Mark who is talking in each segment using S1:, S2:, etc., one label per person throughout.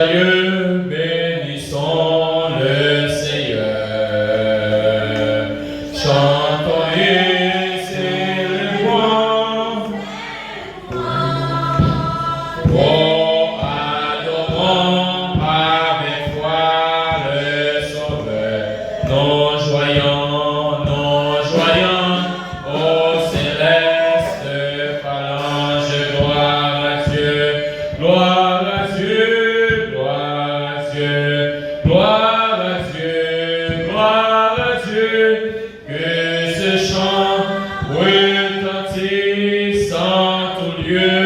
S1: Dieu, bénissons le Seigneur. Chantons et célébrons. Oh, adorons avec foi le Sauveur. Nous joyons, ô céleste phalange, gloire à Dieu, gloire à Dieu. Gloire à Dieu, gloire à Dieu, que ce chant retentisse en tout lieu.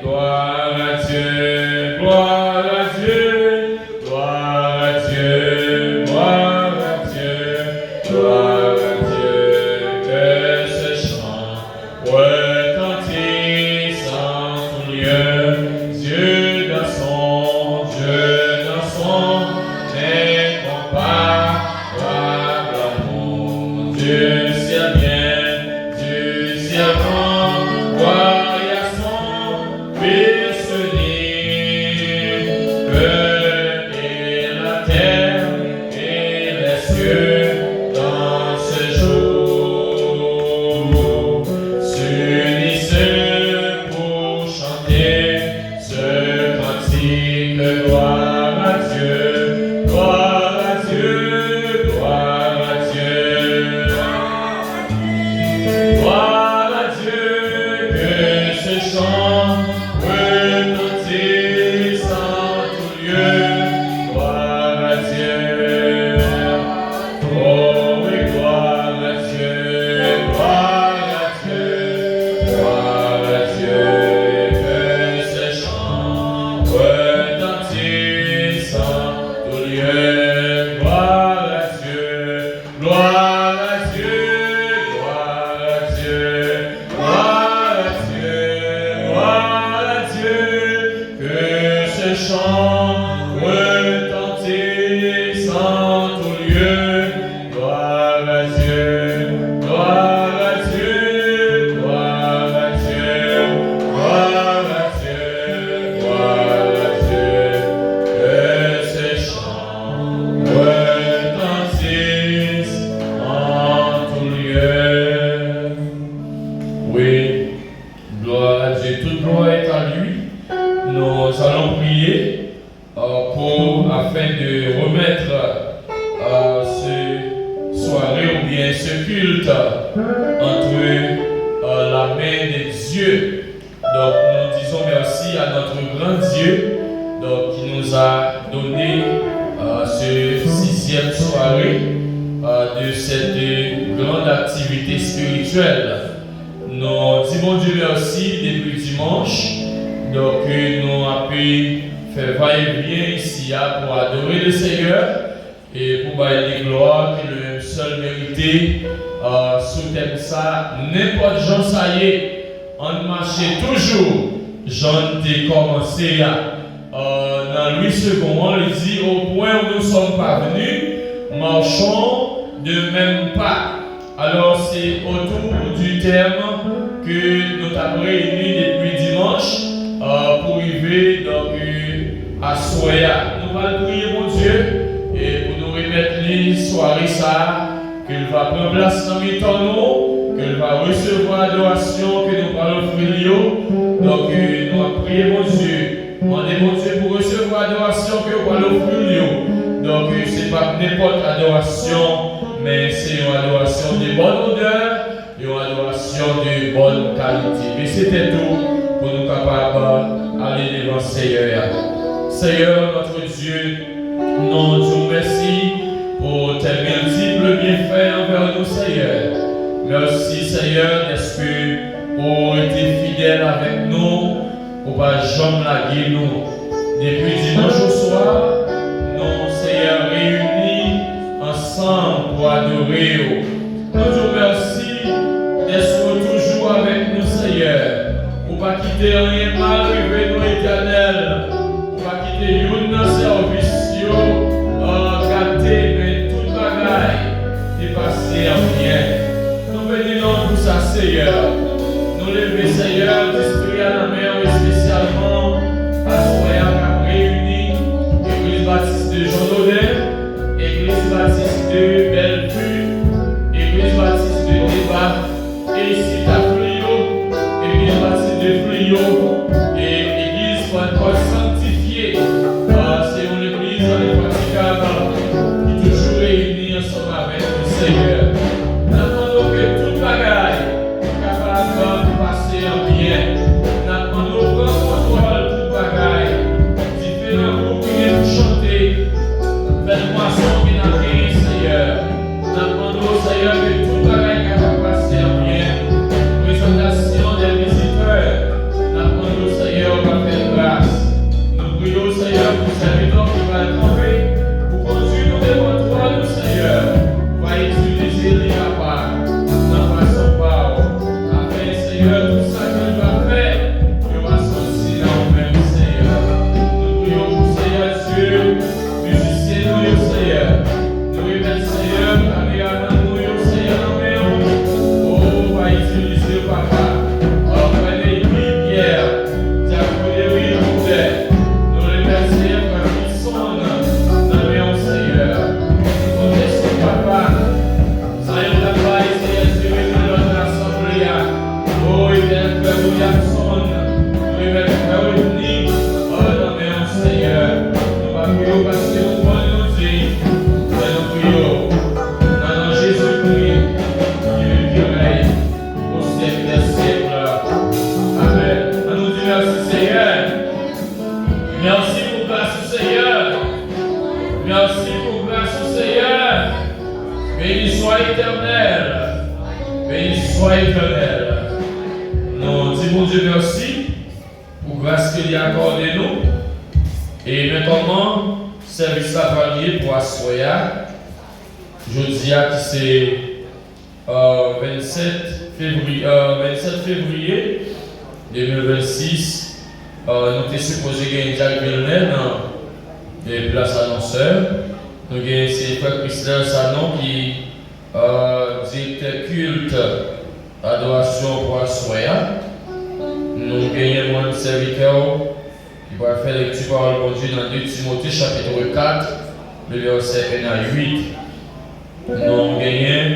S1: Gloire à Dieu, gloire à Dieu, gloire à Dieu, gloire à Dieu, gloire à Dieu, que ce chant retentisse en tout lieu. Dieu dans son Dieu sait bien, Dieu sait bon, voyage son Fils unique, et la terre et les cieux dans ce jour s'unissent pour chanter ce cantique. Gloire à Dieu, gloire à Dieu, gloire à Dieu. Gloire à Dieu, que ce chant retentisse en tout lieu. Gloire à Dieu, oh oui, gloire à Dieu, gloire à Dieu, gloire à Dieu, que ce chant retentisse en tout lieu. Gloire à Dieu, gloire à Dieu. Chant retentisse en tout lieu. Gloire à Dieu, gloire à Dieu, gloire à Dieu, gloire à Dieu, gloire à Dieu, que ce chant retentisse en tout lieu. Oui, gloire à Dieu, toute gloire est à lui. Nous allons prier afin de remettre ce soirée ou bien ce culte entre la main de Dieu. Donc nous disons merci à notre grand Dieu qui nous a donné ce 6e soirée de cette grande activité spirituelle. Nous disons Dieu merci depuis dimanche. Donc nous avons pu faire va-et-vient ici pour adorer le Seigneur et pour bailler les gloires que le seul mérité sous thème ça. N'importe Jean ça y est, on marchait toujours. Jean a commencé dans Louis II, on lui dit au point où nous sommes parvenus, marchons de même pas. Alors c'est autour du thème que nous avons réunis depuis dimanche. Pour arriver donc à Soya. Nous allons prier mon Dieu et pour nous remettre les soirées ça, qu'il va prendre place dans mes tonneaux, qu'il va recevoir l'adoration que nous allons offrir. Donc nous allons prier mon Dieu, demander mon Dieu pour recevoir l'adoration que nous allons offrir. Donc ce n'est pas n'importe adoration, mais c'est une adoration de bonne odeur et une adoration de bonne qualité. Mais c'était tout pour nous capables d'aller devant le Seigneur. Seigneur, notre Dieu, nous disons merci pour tes multiples bienfaits envers nous, Seigneur. Merci, Seigneur, est-ce que pour être fidèle avec nous, pour ne pas jamais laguer nous. Depuis dimanche au soir, nous, Seigneur, réunis ensemble pour adorer. Nous disons merci d'être toujours avec nous, Seigneur. Pour ne pas quitter rien mal, arriver nous éternel. Pour ne pas quitter une service, gâter, mais toute bagaille, dépasser en bien. Nous bénissons pour ça, Seigneur. Nous lever, Seigneur, d'esprit à la mer, et spécialement à ce réuni Seigneur, que tout travail capable de passer en bien. Présentation des visiteurs. Nous demandons, Seigneur, on va faire grâce. Nous prions, Seigneur, pour ce serviteur qui va tomber, pour conduire nous devant toi, nous, Seigneur. On va utiliser les capables. Dans façon par afin, Seigneur, tout ça qu'il va faire, il va sortir dans nous-mêmes, Seigneur. Nous prions pour Seigneur Dieu, musiciens, nous, Seigneur. Nous remettons, Seieur, caméraman, nous, Seigneur, nous, oh, va utiliser, papa. Oh, prenez une pierre, diaconé, oui, nous remettons, Seigneur, comme ils sont dans nous, Seigneur. Nous laissons, papa. Seigneur, la paix, Seigneur Dieu, dans notre assemblée. Oh, il est un frère ou garçon. Nous remettons, frère ou ethnique. Oh, dans nous, Seigneur. Nous va prier parce que nous pouvons nous dire. Nous prions. Dans nom Jésus-Christ, qui règne au siècle des siècles. Amen. On nous dit merci, Seigneur. Merci pour grâce, Seigneur. Merci pour grâce, Seigneur. Béni soit éternel. Béni soit éternel. Nous disons Dieu merci pour grâce qu'il a accordé nous. Et maintenant, service à varier pour Assoya. Je dis à qui c'est 27 février 2026. Nous sommes supposés gagner Jacques Villeneuve dans les places annonceurs. Nous avons Frère Christophe Sanon qui directeur culte adoration pour Assoya. Nous gagnons un serviteur qui va faire lecture par le bon Dieu dans 2 Timothée chapitre 4, le verset 1 à 8. Nous gagnons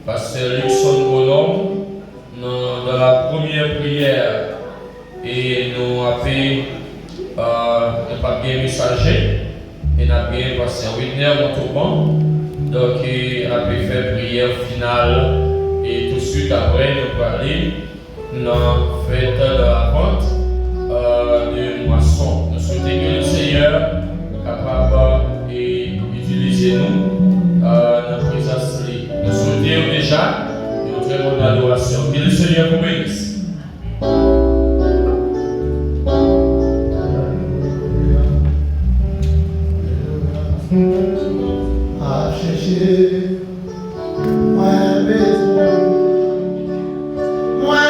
S1: Pasteur Luxon Bonhomme dans la première prière et nous avons fait un papier messager et nous avons bien Pasteur Whitner Montauban. Donc, il a fait prière finale et tout de suite après, nous parler dans la fête de la vente de moisson. Nous souhaitons que le Seigneur capable d'utiliser nous dans la présence. Nous souhaitons déjà une très bonne adoration. Que le Seigneur vous bénisse.
S2: À chercher moins besoin de faire moins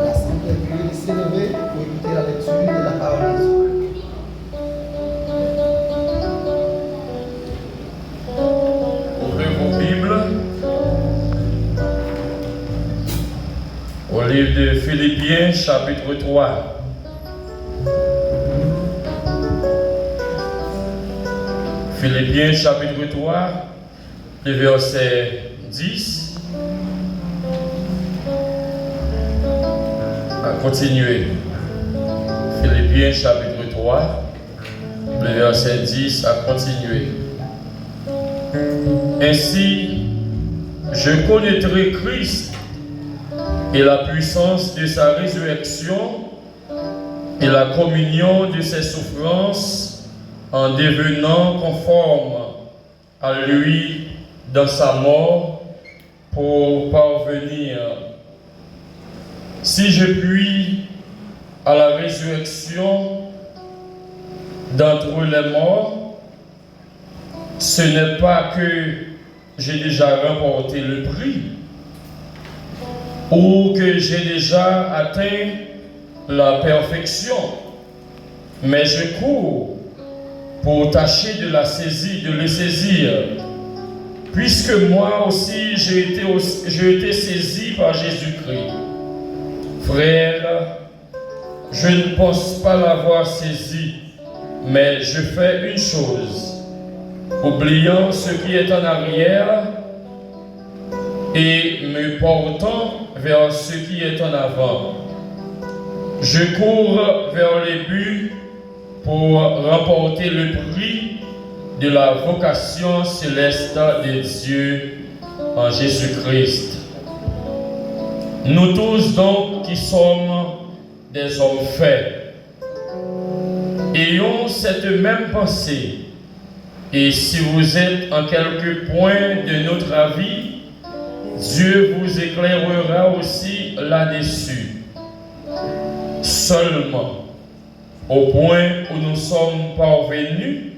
S2: L'Assemblée peut s'élever pour écouter la lecture de la parole de Dieu.
S1: Ouvrez vos Bibles au livre de Philippiens, chapitre 3. Philippiens, chapitre 3, le verset 10. À continuer. Philippiens, chapitre 3, le verset 10, à continuer. Ainsi, je connaîtrai Christ et la puissance de sa résurrection et la communion de ses souffrances en devenant conforme à lui dans sa mort pour parvenir, si je puis, à la résurrection d'entre les morts. Ce n'est pas que j'ai déjà remporté le prix ou que j'ai déjà atteint la perfection, mais je cours pour tâcher de le saisir, puisque moi aussi j'ai été saisi par Jésus-Christ. Frère, je ne pense pas l'avoir saisi, mais je fais une chose, oubliant ce qui est en arrière et me portant vers ce qui est en avant. Je cours vers les buts pour remporter le prix de la vocation céleste de Dieu en Jésus-Christ. Nous tous donc qui sommes des hommes faits, ayons cette même pensée, et si vous êtes en quelque point de notre avis, Dieu vous éclairera aussi là-dessus. Seulement, au point où nous sommes parvenus,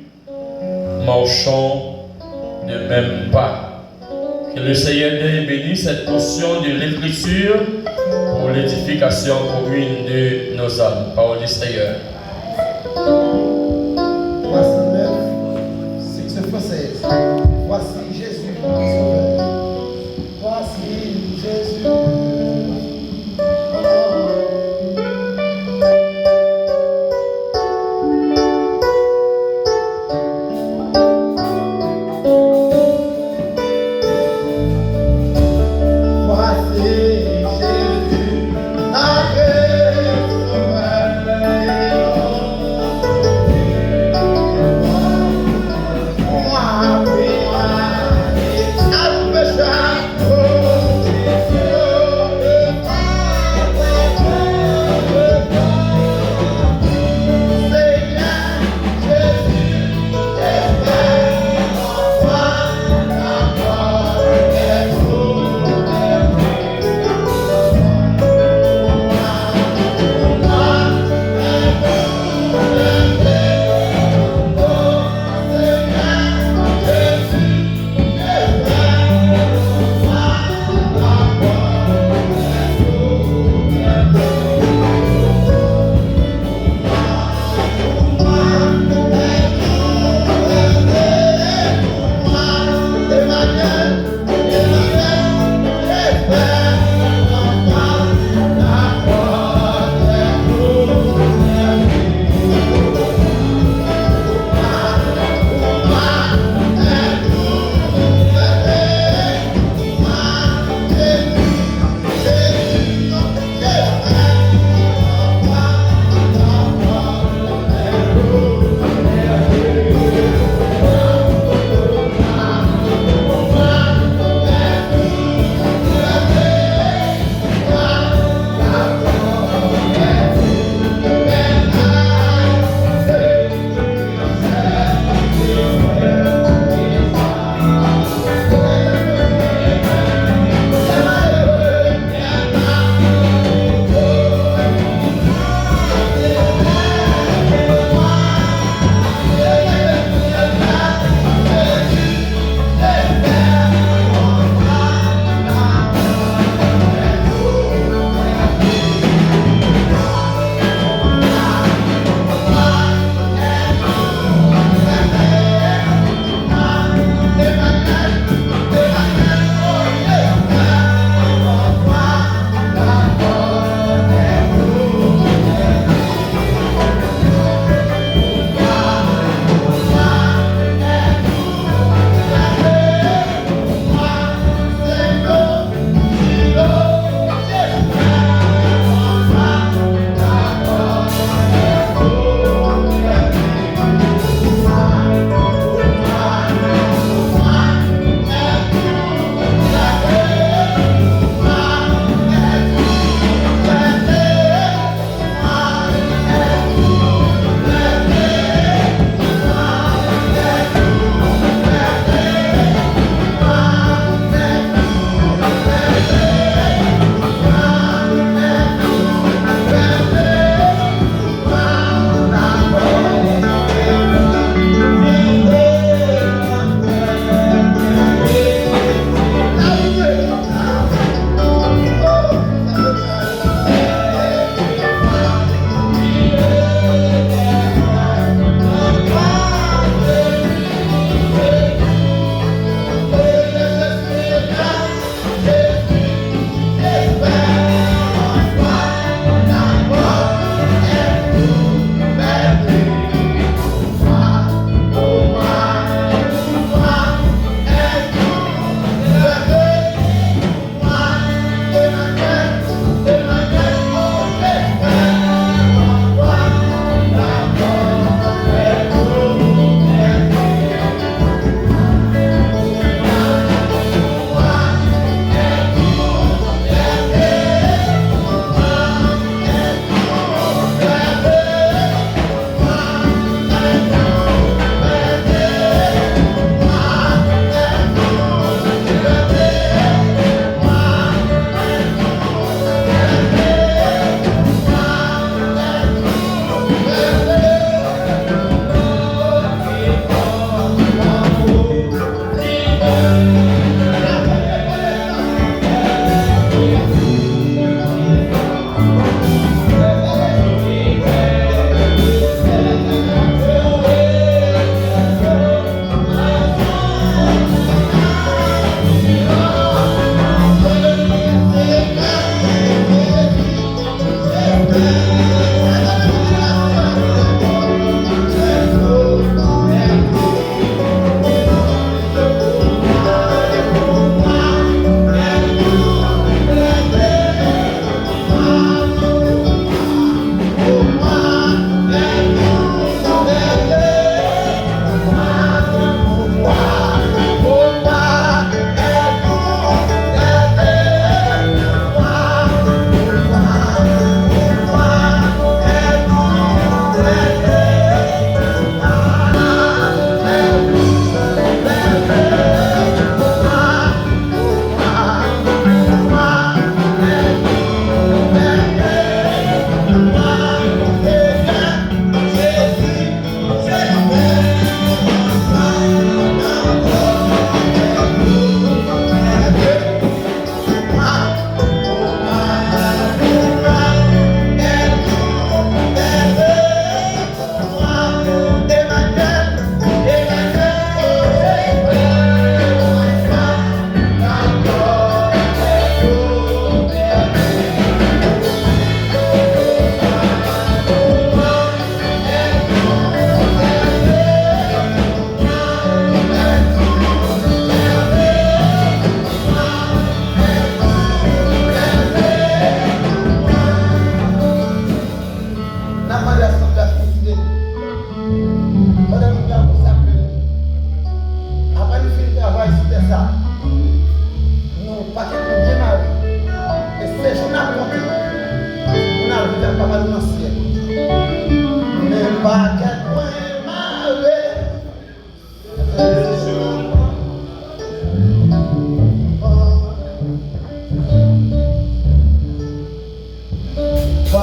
S1: marchons de même pas. Que le Seigneur bénisse cette portion de l'Écriture pour l'édification commune de nos âmes. Parole du Seigneur.
S2: 309, section française. Voici Jésus, mon sauveur. Voici Jésus. Voici Jésus, notre sauveur.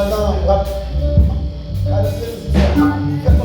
S2: Maintenant, on va. Allez, faites